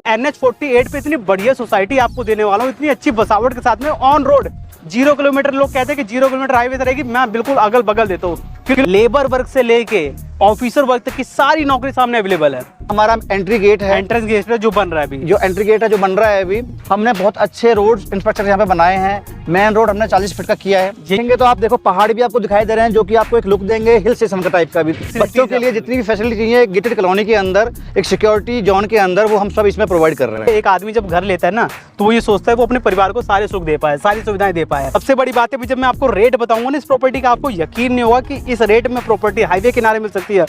NH48 पे इतनी बढ़िया सोसाइटी आपको देने वाला हूँ, इतनी अच्छी बसावट के साथ में ऑन रोड 0 किलोमीटर। लोग कहते हैं कि 0 किलोमीटर हाईवे रहेगी, मैं बिल्कुल अगल बगल देता हूँ क्योंकि लेबर वर्क से लेके ऑफिसर वर्क तक की सारी नौकरी सामने अवेलेबल है। हमारा एंट्री गेट है, एंट्रेंस गेट है जो बन रहा है अभी, जो एंट्री गेट है जो बन रहा है अभी, हमने बहुत अच्छे रोड इंफ्रास्ट्रक्चर यहाँ पे बनाए हैं। मेन रोड हमने 40 फीट का किया है। देखेंगे तो आप देखो पहाड़ भी आपको दिखाई दे रहे हैं जो कि आपको एक लुक देंगे हिल स्टेशन का टाइप का भी। बच्चों के लिए जितनी भी फैसिलिटी चाहिए गेटेड कॉलोनी के अंदर, एक सिक्योरिटी जोन के अंदर, वो हम सब इसमें प्रोवाइड कर रहे हैं। एक आदमी जब घर लेता है ना तो वो ये सोचता है वो अपने परिवार को सारे सुख दे पाए, सारी सुविधाएं दे पाए। सबसे बड़ी बात है जब मैं आपको रेट बताऊंगा ना इस प्रॉपर्टी का, आपको यकीन नहीं होगा कि इस रेट में प्रॉपर्टी हाईवे किनारे मिल सकती है।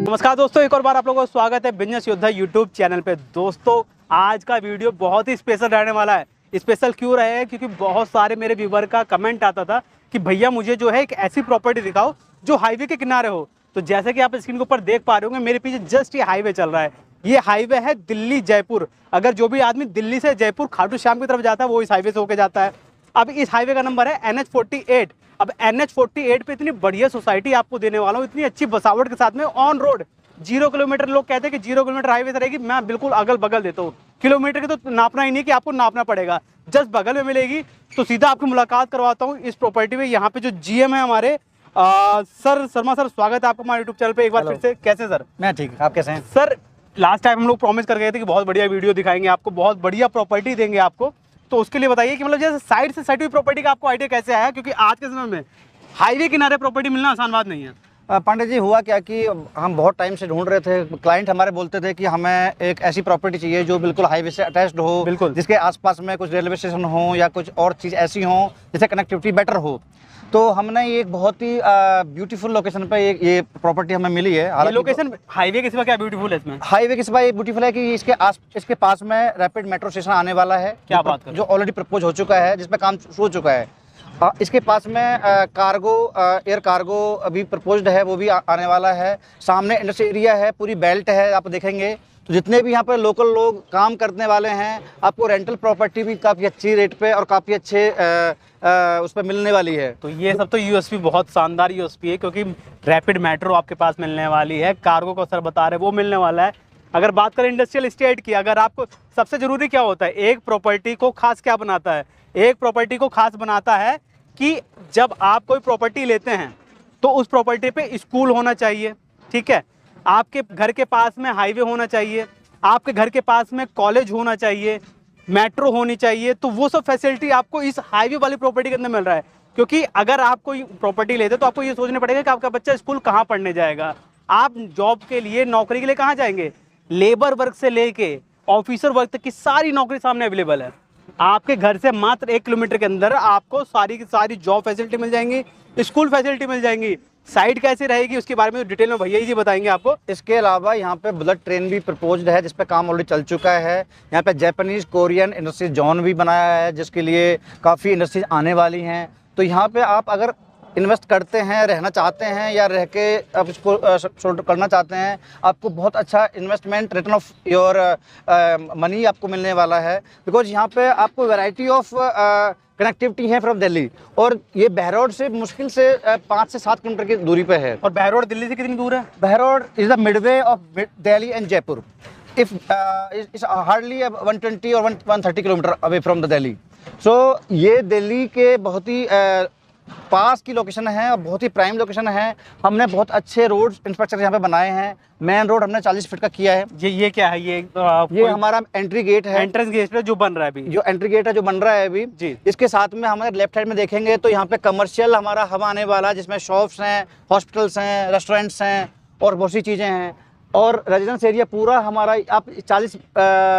नमस्कार दोस्तों, एक और बार आप लोगों का स्वागत है बिजनेस योद्धा यूट्यूब चैनल पे। दोस्तों आज का वीडियो बहुत ही स्पेशल रहने वाला है। स्पेशल क्यों रहे हैं? क्योंकि बहुत सारे मेरे व्यूवर का कमेंट आता था कि भैया मुझे जो है एक ऐसी प्रॉपर्टी दिखाओ जो हाईवे के किनारे हो। तो जैसे कि आप स्क्रीन के ऊपर देख पा रहे होंगे मेरे पीछे जस्ट ये हाईवे चल रहा है। ये हाईवे है दिल्ली जयपुर। अगर जो भी आदमी दिल्ली से जयपुर खाटू श्याम की तरफ जाता है वो इस हाईवे से होकर जाता है। अब इस हाईवे का नंबर है NH48। अब NH48 पे इतनी बढ़िया सोसाइटी आपको देने वाला हूँ, इतनी अच्छी बसावट के साथ में ऑन रोड 0 किलोमीटर। लोग कहते हैं कि 0 किलोमीटर हाईवे से रहेगी, मैं बिल्कुल अगल बगल देता हूँ। किलोमीटर की तो नापना ही नहीं कि आपको नापना पड़ेगा, जस्ट बगल में मिलेगी। तो सीधा आपकी मुलाकात करवाता हूँ इस प्रॉपर्टी में। यहाँ पे जो GM है हमारे सर शर्मा सर, स्वागत है आपका हमारे यूट्यूब चैनल पे एक बार फिर से। कैसे सर? मैं ठीक, आप कैसे हैं सर? लास्ट टाइम हम लोग प्रॉमिस कर गए थे कि बहुत बढ़िया वीडियो दिखाएंगे आपको, बहुत बढ़िया प्रॉपर्टी देंगे आपको। तो उसके लिए बताइए कि मतलब जैसे साइड से सटी हुई प्रॉपर्टी का आपको आइडिया कैसे आया? क्योंकि आज के समय में हाईवे किनारे प्रॉपर्टी मिलना आसान बात नहीं है। पांडे जी, हुआ क्या कि हम बहुत टाइम से ढूंढ रहे थे। क्लाइंट हमारे बोलते थे कि हमें एक ऐसी प्रॉपर्टी चाहिए जो बिल्कुल हाईवे से अटैच्ड हो, बिल्कुल, जिसके आसपास में कुछ रेलवे स्टेशन हो या कुछ और चीज़ ऐसी हो जिससे कनेक्टिविटी बेटर हो। तो हमने ये एक बहुत ही ब्यूटीफुल लोकेशन पे ये प्रॉपर्टी हमें मिली है। ये लोकेशन हाईवे के सिवा क्या ब्यूटीफुल है इसमें? हाईवे के सिवा ये ब्यूटीफुल है कि इसके पास में रैपिड मेट्रो स्टेशन आने वाला है। क्या बात कर, जो ऑलरेडी प्रपोज हो चुका है, जिसमें काम शुरू हो चुका है। इसके पास में एयर कार्गो अभी प्रपोज्ड है, वो भी आने वाला है। सामने इंडस्ट्री एरिया है, पूरी बेल्ट है। आप देखेंगे तो जितने भी यहाँ पे लोकल लोग काम करने वाले हैं, आपको रेंटल प्रॉपर्टी भी काफ़ी अच्छी रेट पे और काफ़ी अच्छे उस पर मिलने वाली है। तो ये सब तो यूएसपी, बहुत शानदार यूएसपी है क्योंकि रैपिड मेट्रो आपके पास मिलने वाली है, कार्गो को सर बता रहे वो मिलने वाला है। अगर बात करें इंडस्ट्रियल एस्टेट की, अगर आपको सबसे ज़रूरी क्या होता है, एक प्रॉपर्टी को खास क्या बनाता है? एक प्रॉपर्टी को खास बनाता है कि जब आप कोई प्रॉपर्टी लेते हैं तो उस प्रॉपर्टी पे स्कूल होना चाहिए, ठीक है, आपके घर के पास में हाईवे होना चाहिए, आपके घर के पास में कॉलेज होना चाहिए, मेट्रो होनी चाहिए। तो वो सब फैसिलिटी आपको इस हाईवे वाली प्रॉपर्टी के अंदर मिल रहा है। क्योंकि अगर आप कोई प्रॉपर्टी लेते तो आपको ये सोचना पड़ेगा कि आपका बच्चा स्कूल कहाँ पढ़ने जाएगा, आप जॉब के लिए, नौकरी के लिए कहाँ जाएंगे। लेबर वर्क से लेके ऑफिसर वर्क तक की सारी नौकरी सामने अवेलेबल है। आपके घर से मात्र 1 किलोमीटर के अंदर आपको सारी की सारी जॉब फैसिलिटी मिल जाएंगी, स्कूल फैसिलिटी मिल जाएंगी। साइट कैसे रहेगी उसके बारे में डिटेल में भैया जी बताएंगे आपको। इसके अलावा यहाँ पे बुलेट ट्रेन भी प्रपोज्ड है, जिस पे काम ऑलरेडी चल चुका है। यहाँ पे जापानीज कोरियन इंडस्ट्री जोन भी बनाया है, जिसके लिए काफ़ी इंडस्ट्रीज आने वाली हैं। तो यहाँ पे आप अगर इन्वेस्ट करते हैं, रहना चाहते हैं या रह के आप इसको करना चाहते हैं, आपको बहुत अच्छा investment return of your money आपको मिलने वाला है। बिकॉज यहाँ पे आपको वैरायटी ऑफ कनेक्टिविटी है फ्रॉम दिल्ली, और ये बहरोड से मुश्किल से 5 से 7 किलोमीटर की दूरी पे है। और बहरोड दिल्ली से कितनी दूर है? Behror is the midway of Delhi and Jaipur. It's hardly 120 और 130 kilometre away from the Delhi. So ये दिल्ली के बहुत ही पास की लोकेशन है और बहुत ही प्राइम लोकेशन है। हमने बहुत अच्छे रोड इंफ्रास्ट्रक्चर यहाँ पे बनाए हैं। मेन रोड हमने 40 फीट का किया है। ये क्या है? ये हमारा एंट्री गेट है, एंट्रेंस गेट है जो बन रहा है अभी, जो एंट्री गेट है जो बन रहा है अभी जी। इसके साथ में हमारे लेफ्ट साइड में देखेंगे तो यहाँ पे कमर्शियल हमारा हब आने वाला है, जिसमें शॉप्स हैं, हॉस्पिटल्स हैं, रेस्टोरेंट्स हैं और बहुत सी चीज़ें हैं। और रेजिडेंस एरिया पूरा हमारा, आप 40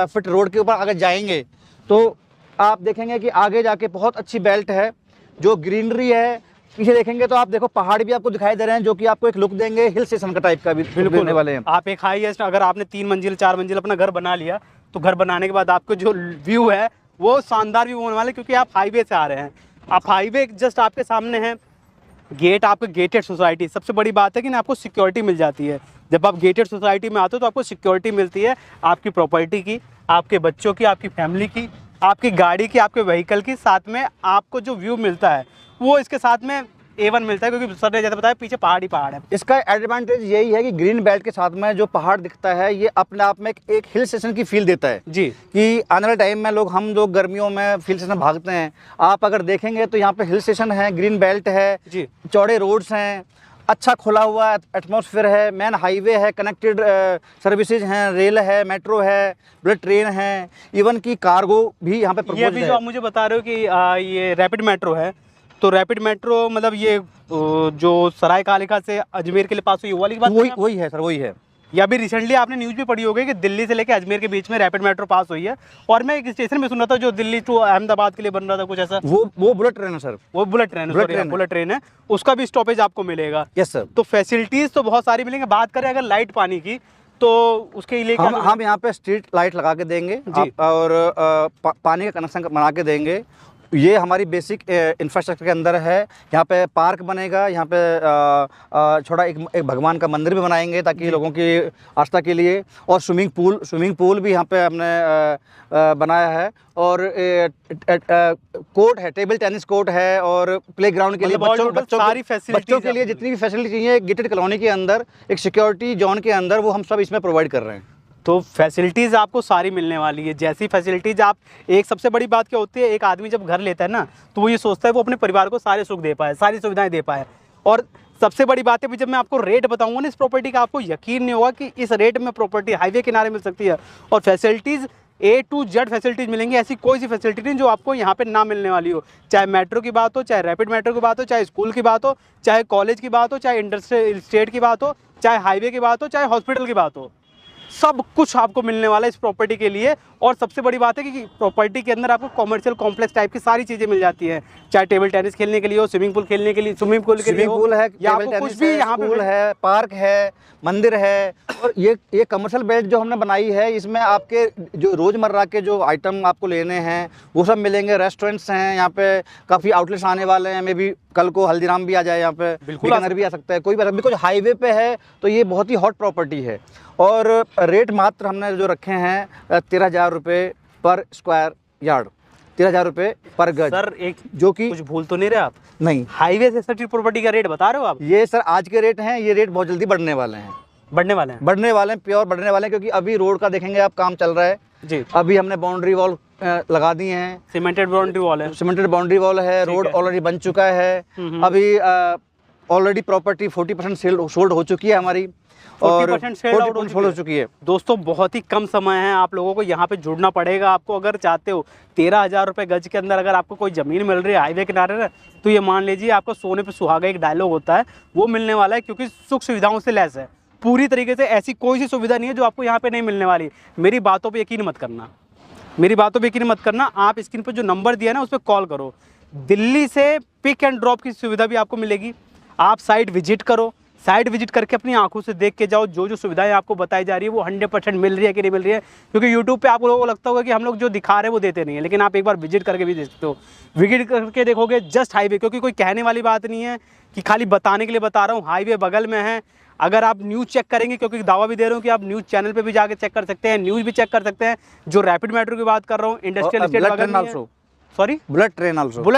फीट रोड के ऊपर अगर जाएंगे तो आप देखेंगे कि आगे जाके बहुत अच्छी बेल्ट है, जो ग्रीनरी है। पीछे देखेंगे तो आप देखो पहाड़ भी आपको दिखाई दे रहे हैं, जो कि आपको एक लुक देंगे हिल स्टेशन का टाइप का भी बिल्कुल देने वाले हैं। आप एक हाईएस्ट, अगर आपने 3 मंजिल 4 मंजिल अपना घर बना लिया तो घर बनाने के बाद आपको जो व्यू है वो शानदार व्यू होने वाला है, क्योंकि आप हाईवे से आ रहे हैं। आप हाईवे जस्ट आपके सामने है, गेट आपके गेटेड सोसाइटी। सबसे बड़ी बात है कि ना आपको सिक्योरिटी मिल जाती है। जब आप गेटेड सोसाइटी में आते हो तो आपको सिक्योरिटी मिलती है आपकी प्रॉपर्टी की, आपके बच्चों की, आपकी फैमिली की, आपकी गाड़ी की, आपके व्हीकल की। साथ में आपको जो व्यू मिलता है वो इसके साथ में A1 मिलता है, क्योंकि सर ने जैसे बताया पीछे पहाड़ ही पहाड़ है। इसका एडवांटेज यही है कि ग्रीन बेल्ट के साथ में जो पहाड़ दिखता है ये अपने आप में एक हिल स्टेशन की फील देता है जी। कि आने वाले टाइम में हम लोग गर्मियों में हिल स्टेशन भागते हैं, आप अगर देखेंगे तो यहाँ पे हिल स्टेशन है, ग्रीन बेल्ट है जी, चौड़े रोड्स हैं, अच्छा खुला हुआ एटमॉस्फेयर है, मेन हाईवे है, कनेक्टेड सर्विसेज हैं, रेल है, मेट्रो है, बुलेट ट्रेन है, इवन की कार्गो भी यहाँ पे ये प्रपोज्ड अभी है। जो आप मुझे बता रहे हो कि ये रैपिड मेट्रो है, तो रैपिड मेट्रो मतलब ये जो सरायकालिका से अजमेर के लिए पास हुई वो वाली बात कर रहे हैं आप? वही है सर, वही है। या अभी रिसेंटली आपने न्यूज़ भी पढ़ी होगी कि दिल्ली से लेकर अजमेर के बीच में रैपिड मेट्रो पास हुई है। और मैं एक स्टेशन में सुना था जो दिल्ली टू अहमदाबाद के लिए बन रहा था, कुछ ऐसा। वो बुलेट ट्रेन है सर। वो बुलेट ट्रेन है, सॉरी, बुलेट ट्रेन है, उसका भी स्टॉपेज आपको मिलेगा। Yes sir. तो फैसिलिटीज तो बहुत सारी मिलेंगी। बात करें अगर लाइट पानी की, तो उसके लिए हम यहाँ पे स्ट्रीट लाइट लगा के देंगे और पानी का कनेक्शन बना के देंगे। ये हमारी बेसिक इंफ्रास्ट्रक्चर के अंदर है। यहाँ पे पार्क बनेगा, यहाँ पे छोटा एक भगवान का मंदिर भी बनाएंगे ताकि लोगों की आस्था के लिए, और स्विमिंग पूल भी यहाँ पे हमने बनाया है, और कोर्ट है, टेबल टेनिस कोर्ट है, और प्लेग्राउंड के लिए बच्चों के लिए जितनी भी फैसिलिटी चाहिए गेटेड कॉलोनी के अंदर, एक सिक्योरिटी जोन के अंदर, वो हम सब इसमें प्रोवाइड कर रहे हैं। तो फैसिलिटीज़ आपको सारी मिलने वाली है। जैसी फैसिलिटीज़ आप, एक सबसे बड़ी बात क्या होती है, एक आदमी जब घर लेता है ना, तो वो ये सोचता है वो अपने परिवार को सारे सुख दे पाए, सारी सुविधाएं दे पाए। और सबसे बड़ी बात है भी, जब मैं आपको रेट बताऊंगा ना इस प्रॉपर्टी का, आपको यकीन नहीं होगा कि इस रेट में प्रॉपर्टी हाईवे किनारे मिल सकती है। और facilities A to Z facilities मिलेंगी। ऐसी कोई सी फैसिलिटी नहीं जो आपको यहाँ पे ना मिलने वाली हो। चाहे मेट्रो की बात हो, चाहे रैपिड मेट्रो की बात हो, चाहे स्कूल की बात हो, चाहे कॉलेज की बात हो, चाहे इंडस्ट्रियल स्टेट की बात हो, चाहे हाईवे की बात हो, चाहे हॉस्पिटल की बात हो, सब कुछ आपको मिलने वाला है इस प्रॉपर्टी के लिए। और सबसे बड़ी बात है कि प्रॉपर्टी के अंदर आपको कॉमर्शियल कॉम्प्लेक्स टाइप की सारी चीज़ें मिल जाती हैं। चाहे टेबल टेनिस खेलने के लिए हो, स्विमिंग पूल खेलने के लिए, स्विमिंग पूल है, या आपको कुछ भी यहाँ पे है, पार्क है, मंदिर है। और ये कमर्शियल बेल्ट जो हमने बनाई है, इसमें आपके जो रोज़मर्रा के जो आइटम आपको लेने हैं वो सब मिलेंगे। रेस्टोरेंट्स हैं यहाँ पे, काफ़ी आउटलेट्स आने वाले हैं। मे बी कल को हल्दीराम भी आ जाए यहाँ पे, बीकानेर भी आ सकता है, कोई बात, बिकॉज हाईवे पे है तो ये बहुत ही हॉट प्रॉपर्टी है। और रेट मात्र हमने जो रखे हैं 13,000 रुपये पर स्क्वायर यार्ड, 13,000 रुपये पर गज। सर एक जो कि कुछ भूल तो नहीं रहे आप? नहीं, हाईवे से सटी प्रॉपर्टी का रेट बता रहे हो आप? ये सर आज के रेट हैं, ये रेट बहुत जल्दी बढ़ने वाले हैं, बढ़ने वाले हैं, प्योर बढ़ने वाले हैं। क्योंकि अभी रोड का देखेंगे आप, काम चल रहा है जी। अभी हमने बाउंड्री वॉल लगा दी हैं, सीमेंटेड बाउंड्री वॉल है, रोड ऑलरेडी बन चुका है। अभी ऑलरेडी प्रॉपर्टी 40% सोल्ड हो चुकी है हमारी, और 40% सेल आउट हो चुकी है। दोस्तों बहुत ही कम समय है, आप लोगों को यहाँ पे जुड़ना पड़ेगा। आपको अगर चाहते हो 13,000 रुपये गज के अंदर अगर आपको कोई ज़मीन मिल रही है हाईवे किनारे ना, तो ये मान लीजिए आपको सोने पे सुहागा एक डायलॉग होता है, वो मिलने वाला है। क्योंकि सुख सुविधाओं से लैस है पूरी तरीके से। ऐसी कोई सी सुविधा नहीं है जो आपको यहाँ पे नहीं मिलने वाली। मेरी बातों पे यकीन मत करना, आप स्क्रीन पर जो नंबर दिया ना उस पर कॉल करो। दिल्ली से पिक एंड ड्रॉप की सुविधा भी आपको मिलेगी। आप साइट विजिट करो, साइट विजिट करके अपनी आंखों से देख के जाओ, जो सुविधाएं आपको बताई जा रही है वो 100% मिल रही है कि नहीं मिल रही है। क्योंकि यूट्यूब पे आप लोगों को लगता होगा कि हम लोग जो दिखा रहे हैं वो देते नहीं है, लेकिन आप एक बार विजिट करके भी देख सकते हो। विजिट करके देखोगे जस्ट हाईवे, क्योंकि कोई कहने वाली बात नहीं है कि खाली बताने के लिए बता रहा हूँ, हाईवे बगल में है। अगर आप न्यूज़ चेक करेंगे, क्योंकि दावा भी दे रहा हूँ कि आप न्यूज़ चैनल पे भी जाके चेक कर सकते हैं, न्यूज़ भी चेक कर सकते हैं। जो रैपिड मेट्रो की बात कर रहा हूँ, industrial state bullet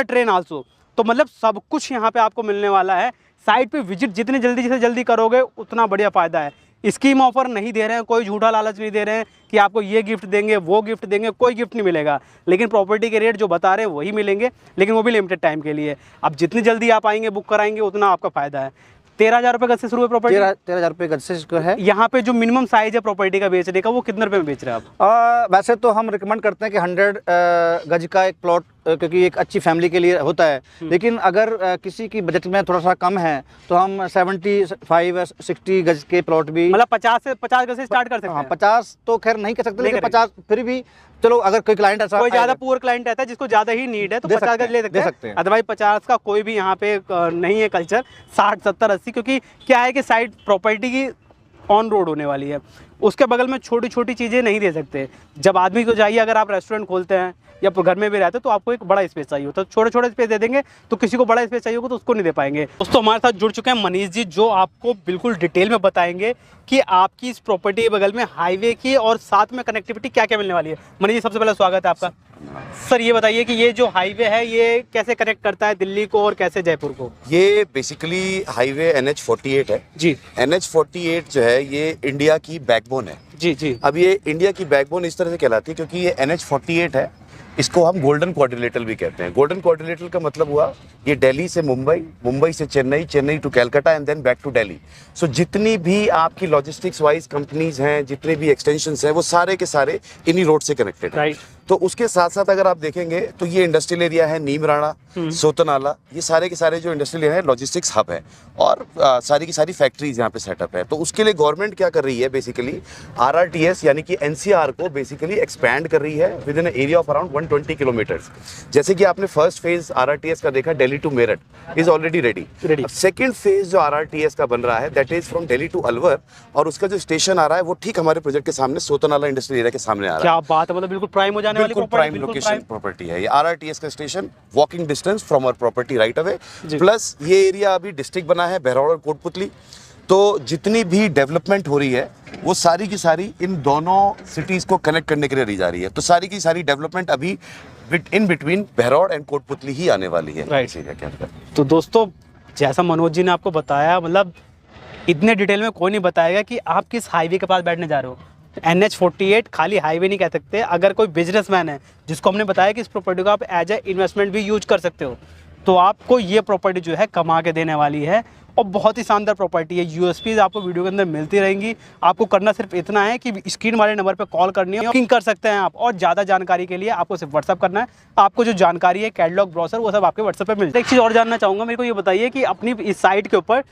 train also. तो मतलब सब कुछ यहाँ पे आपको मिलने वाला है। साइट पे विजिट जितनी जल्दी से जल्दी करोगे उतना बढ़िया फ़ायदा है। स्कीम ऑफर नहीं दे रहे हैं, कोई झूठा लालच नहीं दे रहे हैं कि आपको ये गिफ्ट देंगे, वो गिफ्ट देंगे, कोई गिफ्ट नहीं मिलेगा। लेकिन प्रॉपर्टी के रेट जो बता रहे हैं वही मिलेंगे, लेकिन वो भी लिमिटेड टाइम के लिए। अब जितनी जल्दी आप आएंगे, बुक कराएंगे, उतना आपका फ़ायदा है। 13,000 रुपये गज से शुरू है प्रॉपर्टी। 13,000 रुपये गज से है। यहाँ पे जो मिनिमम साइज है प्रॉपर्टी का बेचने का, वो कितने रुपये में बेच रहे हैं आप? वैसे तो हम रिकमेंड करते हैं कि 100 गज का एक प्लॉट, क्योंकि एक अच्छी फैमिली के लिए होता है। लेकिन अगर किसी की बजट में थोड़ा सा कम है तो हम 75 60 गज के प्लॉट भी, मतलब 50 गज से स्टार्ट कर सकते हैं। 50 तो खैर नहीं कर सकते, लेकिन 50 फिर भी चलो। अगर कोई क्लाइंट ऐसा, कोई ज़्यादा पुअर क्लाइंट रहता है जिसको ज़्यादा ही नीड है, तो 50 गज ले सकते हैं। अदरवाइज 50 का कोई भी यहाँ पे नहीं है कल्चर। 60 70 80, क्योंकि क्या है कि साइड प्रॉपर्टी की ऑन रोड होने वाली है। उसके बगल में छोटी छोटी चीज़ें नहीं दे सकते। जब आदमी को चाहिए, अगर आप रेस्टोरेंट खोलते हैं या घर में भी रहते हैं तो आपको एक बड़ा स्पेस चाहिए होता है, छोटे छोटे स्पेस दे देंगे तो किसी को बड़ा स्पेस चाहिए होगा तो उसको नहीं दे पाएंगे। दोस्तों हमारे साथ जुड़ चुके हैं मनीष जी, जो आपको बिल्कुल डिटेल में बताएंगे कि आपकी इस प्रॉपर्टी के बगल में हाईवे की और साथ में कनेक्टिविटी क्या क्या मिलने वाली है। मनीष जी सबसे पहले स्वागत है आपका। सर ये बताइए कि ये जो हाईवे है ये कैसे कनेक्ट करता है दिल्ली को और कैसे जयपुर को? ये बेसिकली हाईवे NH48 है जी। NH48 जो है ये इंडिया की बैकबोन है। जी जी। अब ये इंडिया की बैकबोन इस तरह से कहलाती है क्योंकि ये NH48 है, इसको हम गोल्डन क्वाड्रिलेटरल भी कहते हैं। गोल्डन क्वाड्रिलेटरल का मतलब हुआ ये दिल्ली से मुंबई, मुंबई से Chennai, Chennai to Calcutta and then back to Delhi. So जितनी भी आपकी लॉजिस्टिक्स वाइज कंपनीज हैं, जितने भी एक्सटेंशंस हैं, वो सारे के सारे इन्हीं रोड से कनेक्टेड हैं। तो उसके साथ साथ अगर आप देखेंगे तो ये इंडस्ट्रियल एरिया है, नीमराणा, सोतनाला, ये सारे के सारे जो इंडस्ट्रियल एरिया है लॉजिस्टिक्स हब है और सारी की सारी फैक्ट्रीज यहाँ पे सेटअप है। तो उसके लिए गवर्नमेंट क्या कर रही है, बेसिकली RRTS यानी कि NCR को बेसिकली एक्सपैंड कर रही है within area of around 120 kilometres. जैसे कि आपने फर्स्ट फेज RRTS का देखा, Delhi to Meerut is already ready. Second phase जो RRTS का बन रहा है that is from Delhi to Alwar, और उसका जो स्टेशन आ रहा है वो ठीक हमारे प्रोजेक्ट के सामने सोतनाला इंडस्ट्रियल एरिया के सामने आ रहा है। क्या बात है, मतलब बिल्कुल प्राइम हो जाने वाली बिल्कुल प्राइम लोकेशन प्रॉपर्टी है ये। RRTS का station walking distance from our property right away, plus ये एरिया अभी डिस्ट्रिक्ट बना है बहरौल और कोटपुतली। तो जितनी भी डेवलपमेंट हो रही है वो सारी की सारी इन दोनों सिटीज को कनेक्ट करने के लिए दी जा रही है। तो सारी की सारी डेवलपमेंट अभी इन बिटवीन बहरौल एंड कोटपुतली ही आने वाली है। राइट। तो दोस्तों जैसा मनोज जी ने आपको बताया, मतलब इतने डिटेल में कोई नहीं बताएगा कि आप किस हाईवे के पास बैठने जा रहे हो। NH48 खाली हाईवे नहीं कह सकते। अगर कोई बिजनेसमैन है जिसको हमने बताया कि इस प्रॉपर्टी को आप एज ए इन्वेस्टमेंट भी यूज कर सकते हो, तो आपको ये प्रॉपर्टी जो है कमा के देने वाली है और बहुत ही शानदार प्रॉपर्टी है। USPs आपको वीडियो के अंदर मिलती रहेंगी। आपको करना सिर्फ इतना है कि स्क्रीन वाले नंबर पे कॉल करनी है, बुकिंग कर सकते हैं आप। और ज़्यादा जानकारी के लिए आपको सिर्फ व्हाट्सअप करना है। आपको जो जानकारी है कैटलॉग ब्रोशर वो सब आपके व्हाट्सएप पे मिलता है। एक चीज़ और जानना चाहूँगा, मेरे को ये बताइए कि अपनी इस साइट के ऊपर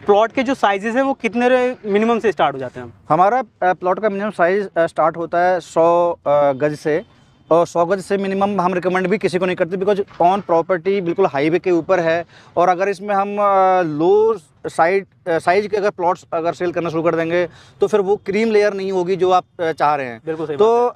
प्लॉट के जो साइजेस हैं वो कितने मिनिमम से स्टार्ट हो जाते हैं? हमारा प्लॉट का मिनिमम साइज स्टार्ट होता है 100 गज से, और 100 गज से मिनिमम हम रिकमेंड भी किसी को नहीं करते, बिकॉज ऑन प्रॉपर्टी बिल्कुल हाईवे के ऊपर है। और अगर इसमें हम लो साइज के अगर प्लॉट्स अगर सेल करना शुरू कर देंगे तो फिर वो क्रीम लेयर नहीं होगी जो आप चाह रहे हैं। बिल्कुल सही। तो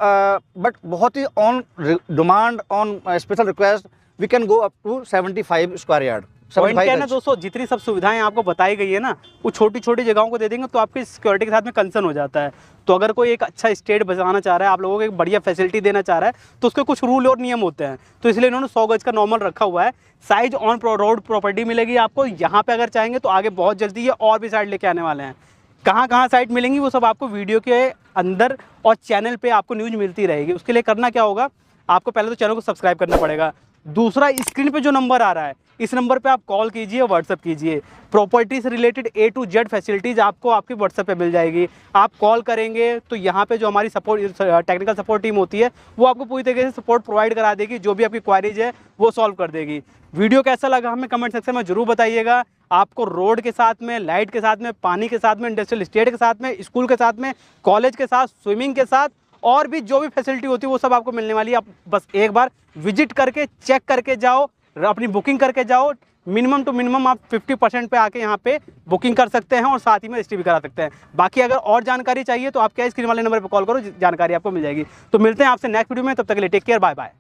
बट बहुत ही on demand, on special request we can go up to 75 square yard. Point क्या है ना दोस्तों, जितनी सब सुविधाएं आपको बताई गई है ना, वो छोटी छोटी जगहों को दे देंगे तो आपकी सिक्योरिटी के साथ में कंसर्न हो जाता है। तो अगर कोई एक अच्छा स्टेट बचाना चाह रहा है, आप लोगों को एक बढ़िया फैसिलिटी देना चाह रहा है, तो उसके कुछ रूल और नियम होते हैं। तो इसलिए इन्होंने 100 गज का नॉर्मल रखा हुआ है। साइज ऑन रोड प्रॉपर्टी मिलेगी आपको यहाँ पे। अगर चाहेंगे तो आगे बहुत जल्दी ये और भी साइड लेके आने वाले हैं। कहाँ साइट मिलेंगी वो सब आपको वीडियो के अंदर और चैनल पे आपको न्यूज़ मिलती रहेगी। उसके लिए करना क्या होगा, आपको पहले तो चैनल को सब्सक्राइब करना पड़ेगा। दूसरा, स्क्रीन पे जो नंबर आ रहा है इस नंबर पे आप कॉल कीजिए, व्हाट्सअप कीजिए। प्रॉपर्टी से related A to Z facilities आपको आपके व्हाट्सएप पे मिल जाएगी। आप कॉल करेंगे तो यहाँ पे जो हमारी टेक्निकल सपोर्ट टीम होती है वो आपको पूरी तरीके से सपोर्ट प्रोवाइड करा देगी। जो भी आपकी क्वारीज है वो सॉल्व कर देगी। वीडियो कैसा लगा हमें कमेंट सेक्शन में जरूर बताइएगा। आपको रोड के साथ में, लाइट के साथ में, पानी के साथ में, इंडस्ट्रियल एस्टेट के साथ में, स्कूल के साथ में, कॉलेज के साथ, स्विमिंग के साथ और भी जो भी फैसिलिटी होती है वो सब आपको मिलने वाली है। आप बस एक बार विजिट करके चेक करके जाओ, अपनी बुकिंग करके जाओ। मिनिमम टू मिनिमम आप 50% पे आके यहाँ पे बुकिंग कर सकते हैं और साथ ही में रजिस्ट्री भी करा सकते हैं। बाकी अगर और जानकारी चाहिए तो आप क्या स्क्रीन वाले नंबर पे कॉल करो, जानकारी आपको मिल जाएगी। तो मिलते हैं आपसे नेक्स्ट वीडियो में, तब तक के लिए टेक केयर, बाय बाय।